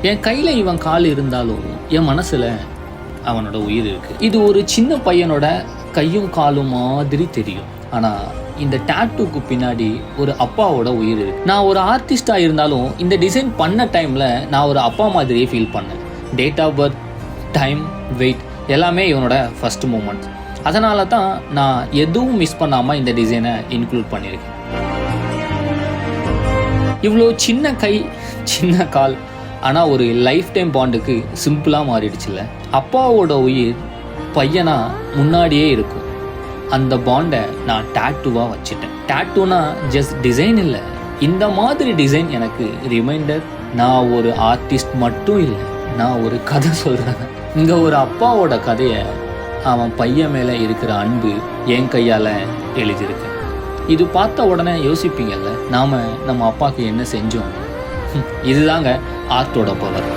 என் கையில் இவன் கால் இருந்தாலும் என் மனசில் அவனோட உயிர் இருக்குது. இது ஒரு சின்ன பையனோட கையும் காலும் மாதிரி தெரியும், ஆனால் இந்த டேட்டூக்கு பின்னாடி ஒரு அப்பாவோட உயிர் இருக்குது. நான் ஒரு ஆர்டிஸ்டாக இருந்தாலும் இந்த டிசைன் பண்ண டைமில் நான் ஒரு அப்பா மாதிரியே ஃபீல் பண்ணேன். Date of birth, time, weight எல்லாமே இவனோட ஃபஸ்ட் மூமெண்ட். அதனால தான் நான் எதுவும் மிஸ் பண்ணாமல் இந்த டிசைனை இன்க்ளூட் பண்ணியிருக்கேன். இவ்வளோ சின்ன கை, சின்ன கால், ஆனால் ஒரு லைஃப் டைம் பாண்டுக்கு சிம்பிளாக மாறிடுச்சுல்ல. அப்பாவோட உயிர் பையனா முன்னாடியே இருக்கும். அந்த பாண்டை நான் டேட்டூவாக வச்சுட்டேன். டேட்டூனா ஜஸ்ட் டிசைன் இல்லை, இந்த மாதிரி டிசைன் எனக்கு ரிமைண்டர். நான் ஒரு ஆர்டிஸ்ட் மட்டும் இல்லை, நான் ஒரு கதை சொல்கிறேன். இங்கே ஒரு அப்பாவோட கதையை அவன் பையன் மேலே இருக்கிற அன்பு என் கையால் எழுதியிருக்கேன். இது பார்த்த உடனே யோசிப்பீங்கல்ல, நாம் நம்ம அப்பாவுக்கு என்ன செஞ்சோம். இதுதாங்க ஆர்ட்டோட பவர்.